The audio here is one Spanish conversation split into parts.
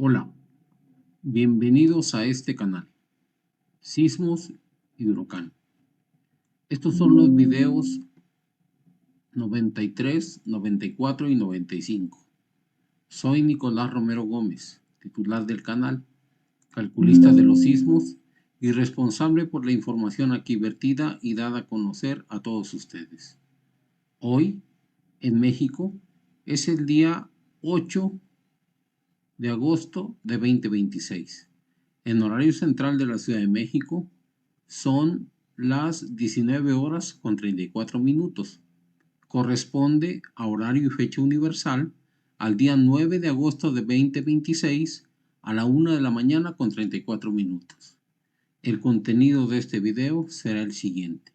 Hola, bienvenidos a este canal, Sismos y Huracán. Estos son los videos 93, 94 y 95. Soy Nicolás Romero Gómez, titular del canal, calculista de los sismos y responsable por la información aquí vertida y dada a conocer a todos ustedes. Hoy, en México, es el día 8 de agosto de 2026. En horario central de la Ciudad de México son las 19 horas con 34 minutos. Corresponde a horario y fecha universal al día 9 de agosto de 2026 a la 1 de la mañana con 34 minutos. El contenido de este video será el siguiente.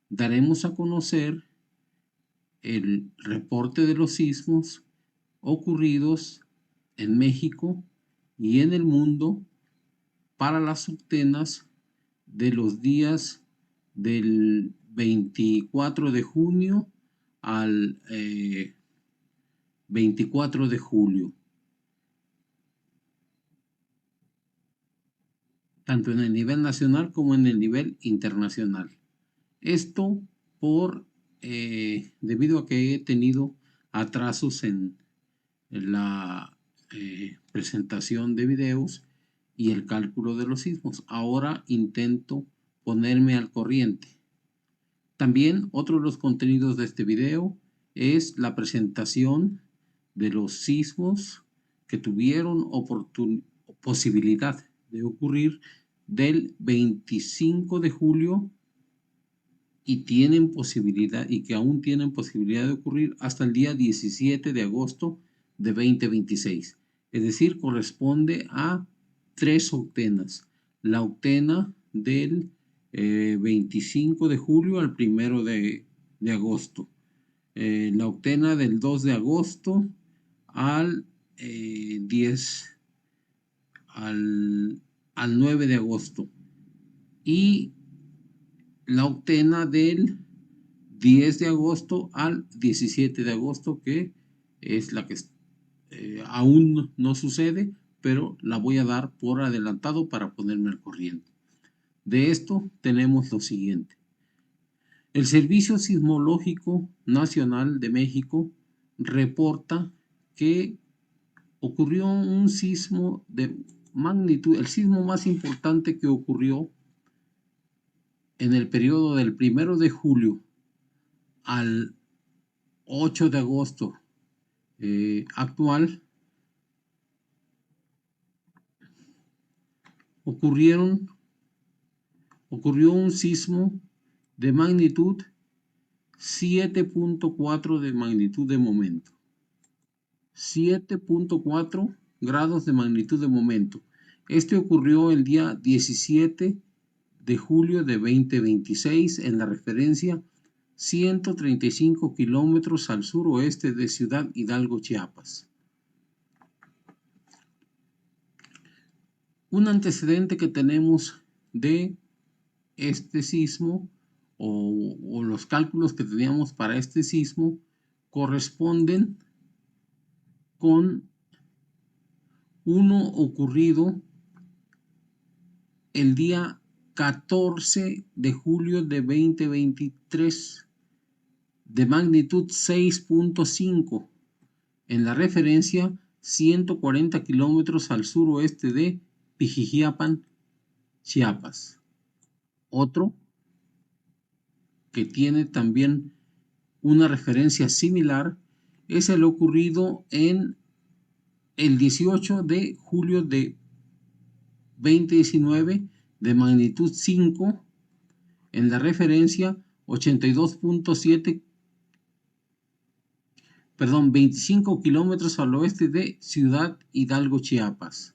Daremos a conocer el reporte de los sismos ocurridos en México y en el mundo para las subtenas de los días del 24 de junio al 24 de julio, tanto en el nivel nacional como en el nivel internacional. Esto debido a que he tenido atrasos en la presentación de videos y el cálculo de los sismos. Ahora intento ponerme al corriente. También otro de los contenidos de este video es la presentación de los sismos que tuvieron posibilidad de ocurrir del 25 de julio y que aún tienen posibilidad de ocurrir hasta el día 17 de agosto de 2026. Es decir, corresponde a 3 octenas. La octena del 25 de julio al 1 de agosto. La octena del 2 de agosto al 9 de agosto. Y la octena del 10 de agosto al 17 de agosto, que es la que aún no sucede, pero la voy a dar por adelantado para ponerme al corriente. De esto tenemos lo siguiente. El Servicio Sismológico Nacional de México reporta que ocurrió un sismo de magnitud, el sismo más importante que ocurrió en el periodo del 1 de julio al 8 de agosto actual. Ocurrió un sismo de magnitud 7.4 de magnitud de momento. 7.4 grados de magnitud de momento. Este ocurrió el día 17 de julio de 2026 en la referencia 135 kilómetros al suroeste de Ciudad Hidalgo, Chiapas. Un antecedente que tenemos de este sismo o los cálculos que teníamos para este sismo corresponden con uno ocurrido el día 14 de julio de 2023 de magnitud 6.5 en la referencia 140 kilómetros al suroeste de Pijijiapan, Chiapas. Otro que tiene también una referencia similar es el ocurrido en el 18 de julio de 2019 de magnitud 5 en la referencia 25 kilómetros al oeste de Ciudad Hidalgo, Chiapas.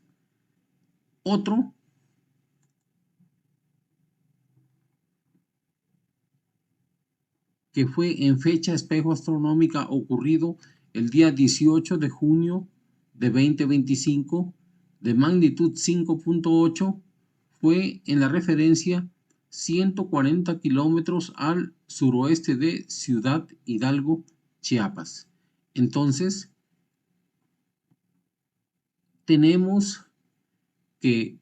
Otro que fue en fecha espejo astronómica ocurrido el día 18 de junio de 2025 de magnitud 5.8 fue en la referencia 140 kilómetros al suroeste de Ciudad Hidalgo, Chiapas. Entonces, tenemos que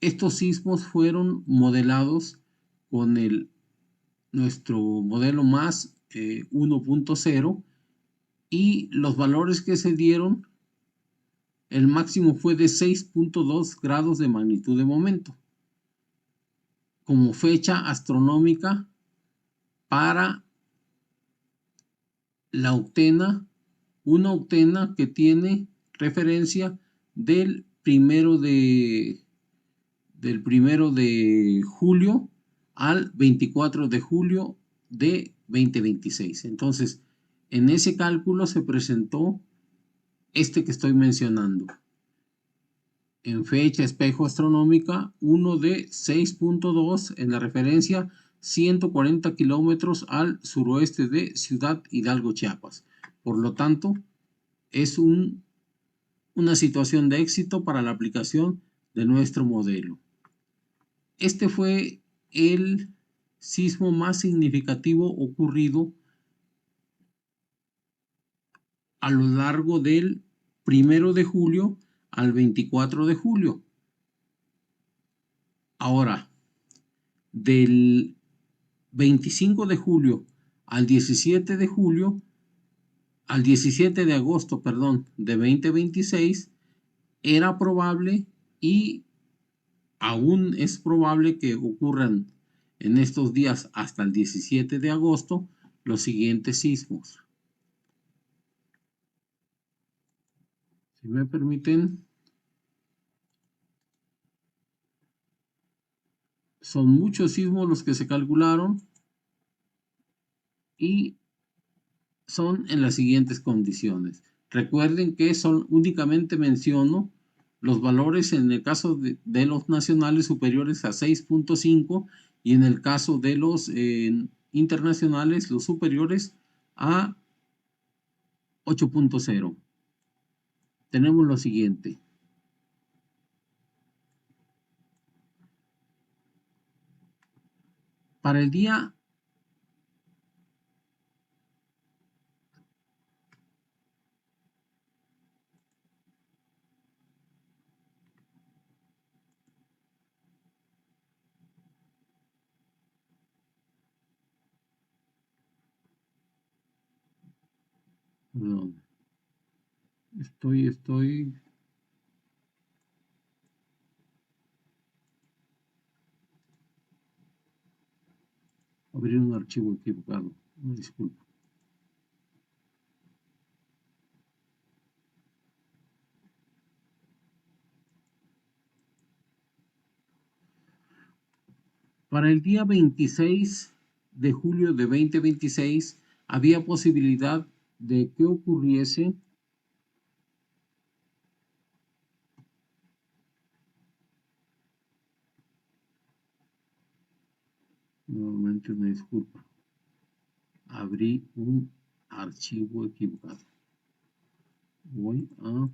estos sismos fueron modelados con nuestro modelo MAS 1.0 y los valores que se dieron, el máximo fue de 6.2 grados de magnitud de momento, como fecha astronómica para la octena, una octena que tiene referencia del primero de julio al 24 de julio de 2026. Entonces, en ese cálculo se presentó este que estoy mencionando. En fecha espejo astronómica, uno de 6.2 en la referencia 140 kilómetros al suroeste de Ciudad Hidalgo, Chiapas. Por lo tanto, es una situación de éxito para la aplicación de nuestro modelo. Este fue el sismo más significativo ocurrido a lo largo del 1 de julio al 24 de julio. Ahora, del 25 de julio al 17 de julio, al 17 de agosto, perdón, de 2026, era probable y aún es probable que ocurran en estos días hasta el 17 de agosto los siguientes sismos. Si me permiten, son muchos sismos los que se calcularon y son en las siguientes condiciones. Recuerden que únicamente menciono los valores en el caso de los nacionales superiores a 6.5 y en el caso de los internacionales los superiores a 8.0. Tenemos lo siguiente. Para el día perdón, estoy abrir un archivo equivocado, disculpa. Para el día 26 de julio de 2026 había posibilidad de que ocurriese nuevamente una disculpa, abrí un archivo equivocado. Voy a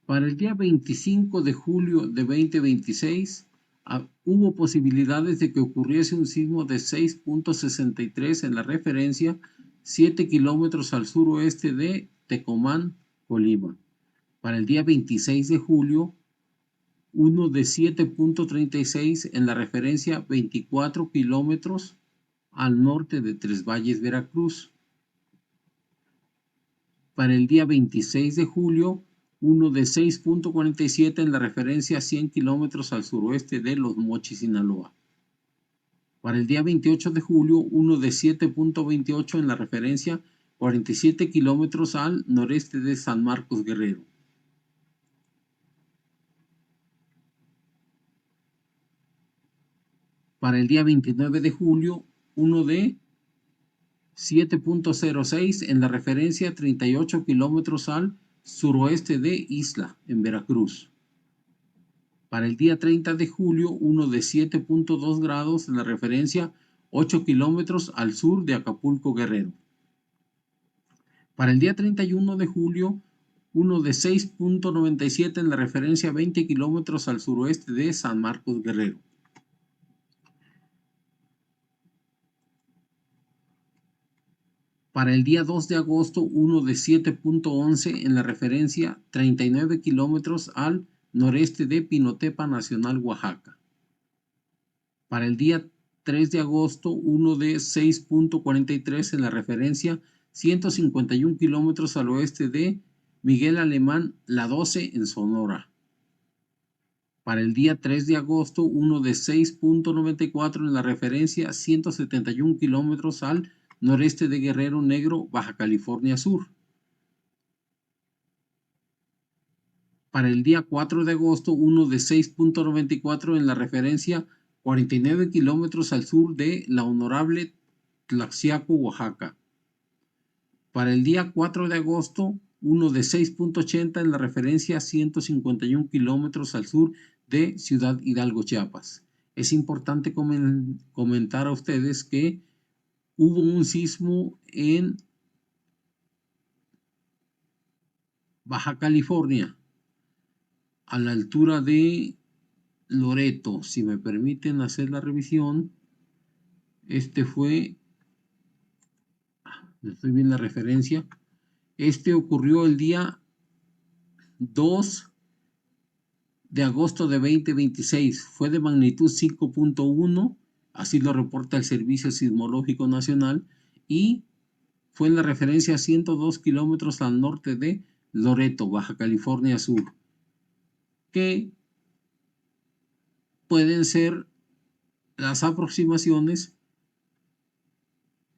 Para el día 25 de julio de 2026 hubo posibilidades de que ocurriese un sismo de 6.63 en la referencia 7 kilómetros al suroeste de Tecomán, Colima. Para el día 26 de julio, uno de 7.36 en la referencia 24 kilómetros al norte de Tres Valles, Veracruz. Para el día 26 de julio, uno de 6.47 en la referencia 100 kilómetros al suroeste de Los Mochis, Sinaloa. Para el día 28 de julio, uno de 7.28 en la referencia 47 kilómetros al noreste de San Marcos, Guerrero. Para el día 29 de julio, uno de 7.06 en la referencia 38 kilómetros al suroeste de Isla, en Veracruz. Para el día 30 de julio, uno de 7.2 grados en la referencia 8 kilómetros al sur de Acapulco, Guerrero. Para el día 31 de julio, uno de 6.97 en la referencia a 20 kilómetros al suroeste de San Marcos Guerrero. Para el día 2 de agosto, uno de 7.11 en la referencia 39 kilómetros al noreste de Pinotepa Nacional, Oaxaca. Para el día 3 de agosto, uno de 6.43 en la referencia 151 kilómetros al oeste de Miguel Alemán, La 12 en Sonora. Para el día 3 de agosto, uno de 6.94 en la referencia 171 kilómetros al noreste de Guerrero Negro, Baja California Sur. Para el día 4 de agosto, uno de 6.94 en la referencia 49 kilómetros al sur de La Honorable Tlaxiaco, Oaxaca. Para el día 4 de agosto, uno de 6.80 en la referencia 151 kilómetros al sur de Ciudad Hidalgo, Chiapas. Es importante comentar a ustedes que hubo un sismo en Baja California, a la altura de Loreto. Si me permiten hacer la revisión, este fue, estoy viendo la referencia, este ocurrió el día 2 de agosto de 2026, fue de magnitud 5.1, así lo reporta el Servicio Sismológico Nacional, y fue en la referencia a 102 kilómetros al norte de Loreto, Baja California Sur, que pueden ser las aproximaciones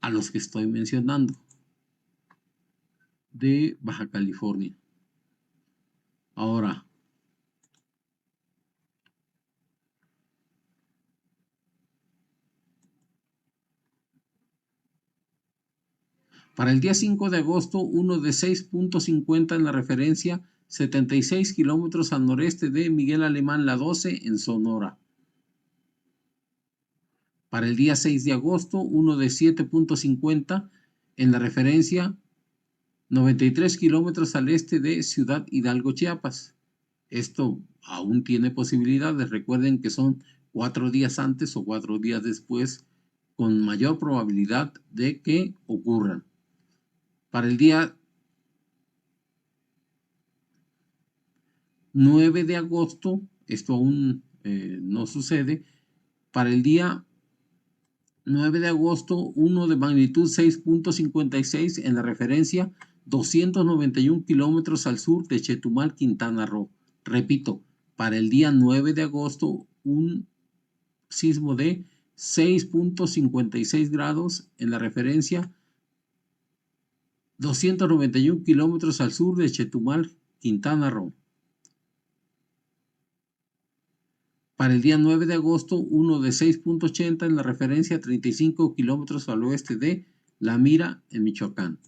a los que estoy mencionando de Baja California. Ahora, para el día 5 de agosto, uno de 6.50 en la referencia 76 kilómetros al noreste de Miguel Alemán, La 12 en Sonora. Para el día 6 de agosto, uno de 7.50 en la referencia 93 kilómetros al este de Ciudad Hidalgo, Chiapas. Esto aún tiene posibilidades. Recuerden que son 4 días antes o 4 días después, con mayor probabilidad de que ocurran. Para el día 9 de agosto, esto aún no sucede. Para el día 9 de agosto, uno de magnitud 6.56 en la referencia 291 kilómetros al sur de Chetumal, Quintana Roo. Repito, para el día 9 de agosto, un sismo de 6.56 grados en la referencia 291 kilómetros al sur de Chetumal, Quintana Roo. Para el día 9 de agosto, uno de 6.80 en la referencia 35 kilómetros al oeste de La Mira, en Michoacán.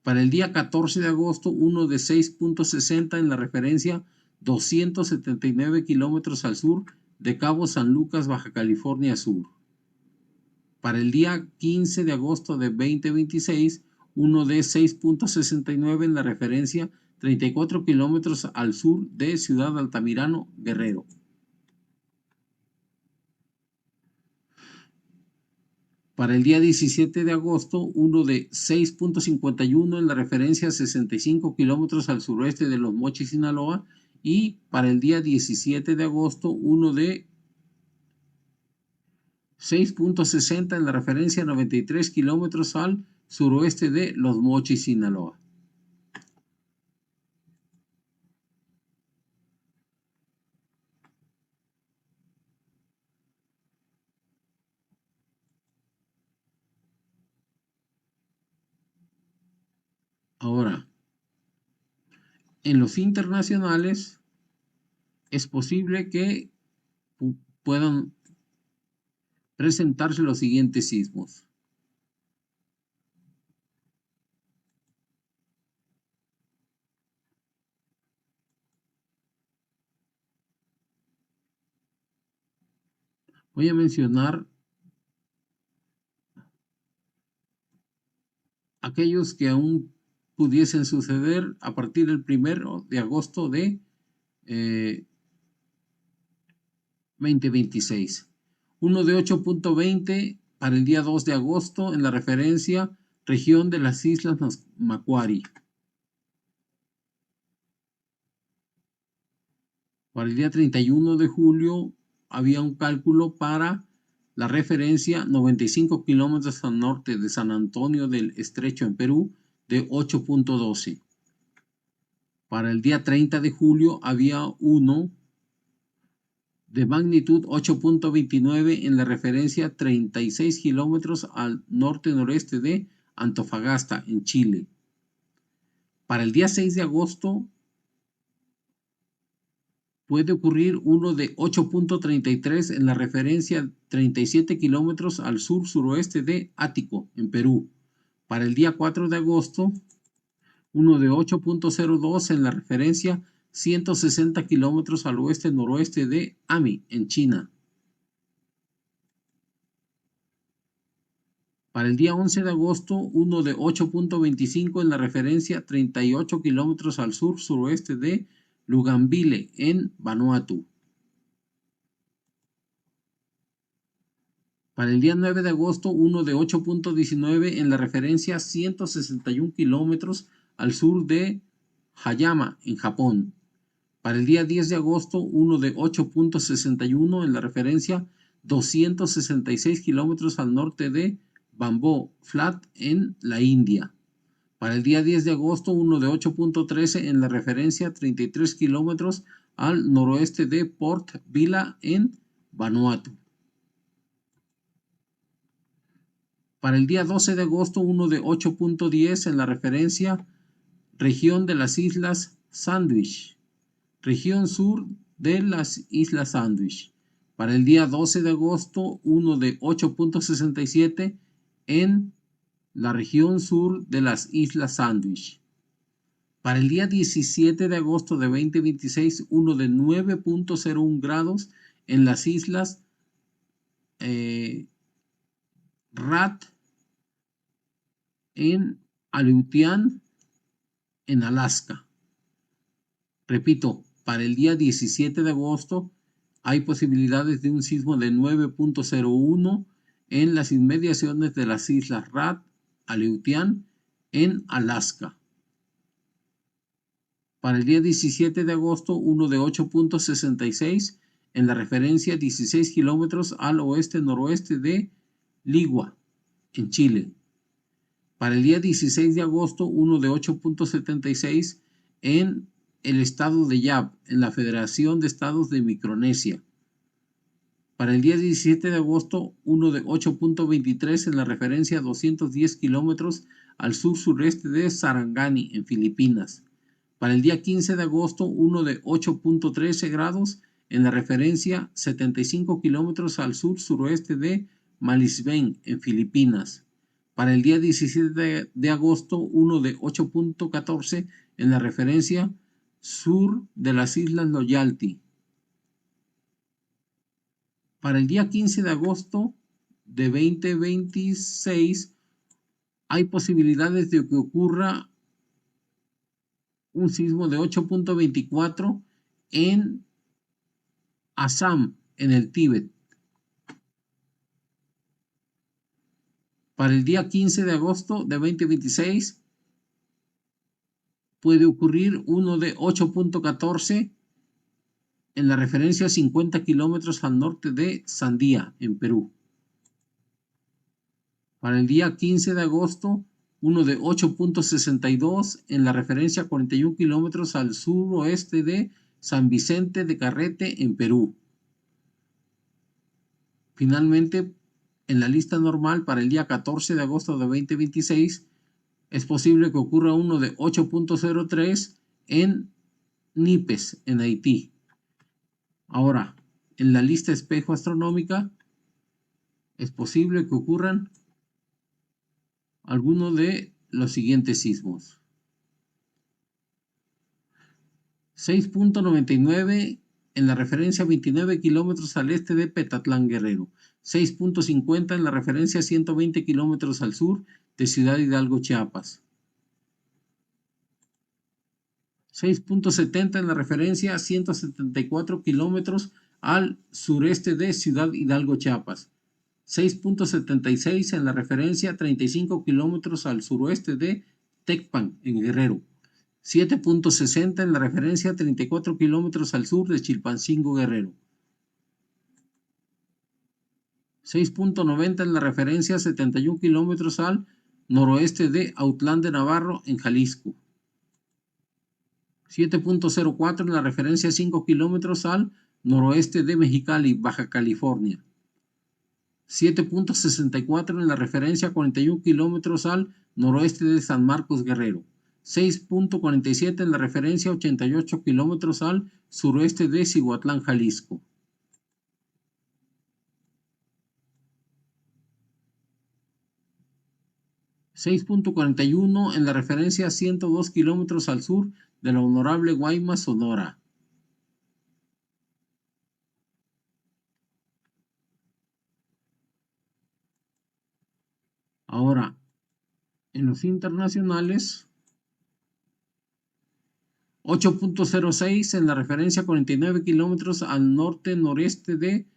Para el día 14 de agosto, uno de 6.60 en la referencia 279 kilómetros al sur de Cabo San Lucas, Baja California Sur. Para el día 15 de agosto de 2026, uno de 6.69 en la referencia 34 kilómetros al sur de Ciudad Altamirano, Guerrero. Para el día 17 de agosto, uno de 6.51 en la referencia 65 kilómetros al suroeste de Los Mochis, Sinaloa. Y para el día 17 de agosto, uno de 6.60 en la referencia 93 kilómetros al suroeste de Los Mochis, Sinaloa. Ahora, en los internacionales es posible que puedan presentarse los siguientes sismos. Voy a mencionar aquellos que aún pudiesen suceder a partir del 1 de agosto de 2026. Uno de 8.20 para el día 2 de agosto en la referencia región de las Islas Macquarie. Para el día 31 de julio había un cálculo para la referencia 95 kilómetros al norte de San Antonio del Estrecho en Perú de 8.12. Para el día 30 de julio había uno de magnitud 8.29 en la referencia 36 kilómetros al norte-noreste de Antofagasta, en Chile. Para el día 6 de agosto puede ocurrir uno de 8.33 en la referencia 37 kilómetros al sur-suroeste de Ático, en Perú. Para el día 4 de agosto, uno de 8.02 en la referencia 160 kilómetros al oeste-noroeste de Ami, en China. Para el día 11 de agosto, uno de 8.25 en la referencia 38 kilómetros al sur-suroeste de Luganville, en Vanuatu. Para el día 9 de agosto, uno de 8.19 en la referencia 161 kilómetros al sur de Hayama, en Japón. Para el día 10 de agosto, uno de 8.61 en la referencia 266 kilómetros al norte de Bamboo Flat, en la India. Para el día 10 de agosto, uno de 8.13 en la referencia 33 kilómetros al noroeste de Port Vila, en Vanuatu. Para el día 12 de agosto, uno de 8.10 en la referencia región de las Islas Sandwich, región sur de las Islas Sandwich. Para el día 12 de agosto, uno de 8.67 en la región sur de las Islas Sandwich. Para el día 17 de agosto de 2026, uno de 9.01 grados en las Islas Rat, en Aleutian, en Alaska. Repito, para el día 17 de agosto hay posibilidades de un sismo de 9.01 en las inmediaciones de las Islas Rat, Aleutian, en Alaska. Para el día 17 de agosto, uno de 8.66 en la referencia 16 kilómetros al oeste-noroeste de Ligua, en Chile. Para el día 16 de agosto, uno de 8.76 en el estado de Yap, en la Federación de Estados de Micronesia. Para el día 17 de agosto, uno de 8.23 en la referencia 210 kilómetros al sur-sureste de Sarangani, en Filipinas. Para el día 15 de agosto, uno de 8.13 grados en la referencia 75 kilómetros al sur-suroeste de Malisben, en Filipinas. Para el día 17 de agosto, uno de 8.14 en la referencia sur de las Islas Loyalty. Para el día 15 de agosto de 2026 hay posibilidades de que ocurra un sismo de 8.24 en Assam, en el Tíbet. Para el día 15 de agosto de 2026 puede ocurrir uno de 8.14 en la referencia 50 kilómetros al norte de Sandía, en Perú. Para el día 15 de agosto, uno de 8.62 en la referencia 41 kilómetros al suroeste de San Vicente de Carrete, en Perú. Finalmente, en la lista normal para el día 14 de agosto de 2026, es posible que ocurra uno de 8.03 en Nípez, en Haití. Ahora, en la lista espejo astronómica, es posible que ocurran algunos de los siguientes sismos. 6.99 en la referencia 29 kilómetros al este de Petatlán, Guerrero. 6.50 en la referencia 120 kilómetros al sur de Ciudad Hidalgo, Chiapas. 6.70 en la referencia 174 kilómetros al sureste de Ciudad Hidalgo, Chiapas. 6.76 en la referencia 35 kilómetros al suroeste de Tecpan, en Guerrero. 7.60 en la referencia 34 kilómetros al sur de Chilpancingo, Guerrero. 6.90 en la referencia 71 kilómetros al noroeste de Autlán de Navarro, en Jalisco. 7.04 en la referencia 5 kilómetros al noroeste de Mexicali, Baja California. 7.64 en la referencia 41 kilómetros al noroeste de San Marcos, Guerrero. 6.47 en la referencia 88 kilómetros al suroeste de Cihuatlán, Jalisco. 6.41 en la referencia 102 kilómetros al sur de la Honorable Guaymas, Sonora. Ahora, en los internacionales, 8.06 en la referencia 49 kilómetros al norte-noreste de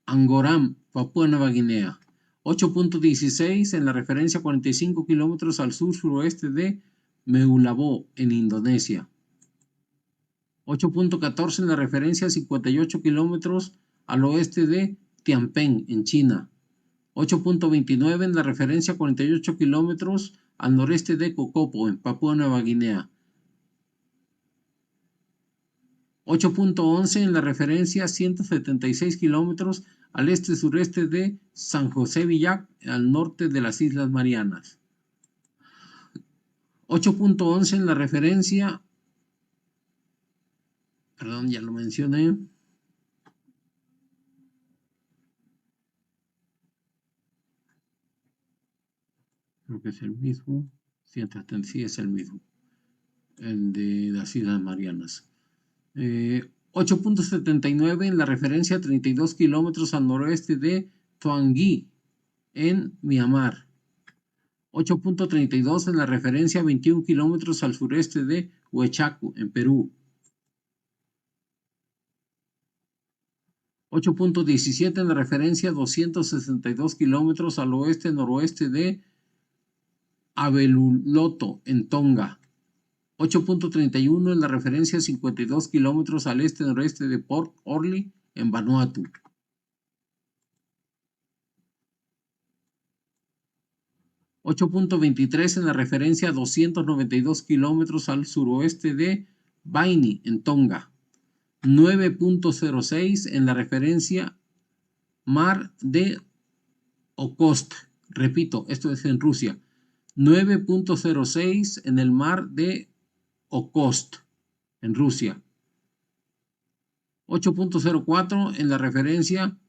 Angoram, Papúa Nueva Guinea. 8.16 en la referencia 45 kilómetros al sur-suroeste de Meulabo, en Indonesia. 8.14 en la referencia 58 kilómetros al oeste de Tianpeng, en China. 8.29 en la referencia 48 kilómetros al noreste de Kokopo, en Papúa Nueva Guinea. 8.11 en la referencia 176 kilómetros al este-sureste de San José Villac, al norte de las Islas Marianas. 8.11 en la referencia, perdón, ya lo mencioné. Creo que es el mismo. 170, sí, es el mismo. El de las Islas Marianas. 8.79 en la referencia 32 kilómetros al noroeste de Tuangui, en Myanmar. 8.32 en la referencia 21 kilómetros al sureste de Huechaco, en Perú. 8.17 en la referencia 262 kilómetros al oeste-noroeste de Abeluloto, en Tonga. 8.31 en la referencia 52 kilómetros al este-noreste de Port Orly, en Vanuatu. 8.23 en la referencia 292 kilómetros al suroeste de Vaini, en Tonga. 9.06 en la referencia Mar de Okhotsk. Repito, esto es en Rusia. 9.06 en el Mar de Okhotsk, en Rusia. 8.04 en la referencia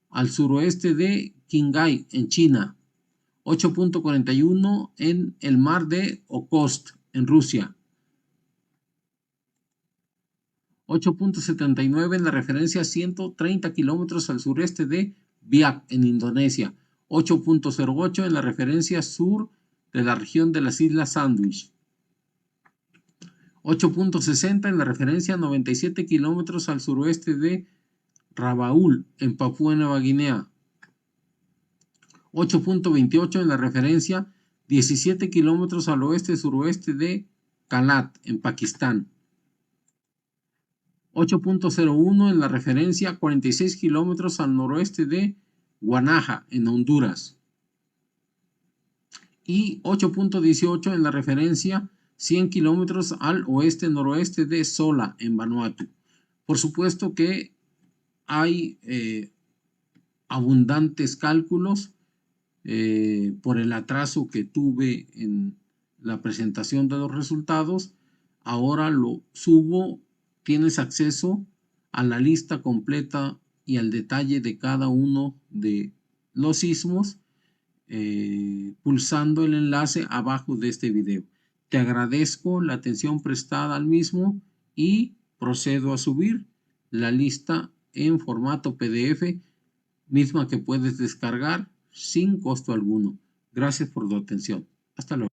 al suroeste de Qinghai, en China. 8.41 en el Mar de Okhotsk, en Rusia. 8.79 en la referencia 130 kilómetros al sureste de Biak, en Indonesia. 8.08 en la referencia sur de la región de las Islas Sandwich. 8.60 en la referencia 97 kilómetros al suroeste de Rabaul, en Papúa Nueva Guinea. 8.28 en la referencia 17 kilómetros al oeste-suroeste de Kalat, en Pakistán. 8.01 en la referencia 46 kilómetros al noroeste de Guanaja, en Honduras. Y 8.18 en la referencia 100 kilómetros al oeste-noroeste de Sola, en Vanuatu. Por supuesto que hay abundantes cálculos por el atraso que tuve en la presentación de los resultados. Ahora lo subo. Tienes acceso a la lista completa y al detalle de cada uno de los sismos pulsando el enlace abajo de este video. Te agradezco la atención prestada al mismo y procedo a subir la lista en formato PDF, misma que puedes descargar sin costo alguno. Gracias por tu atención. Hasta luego.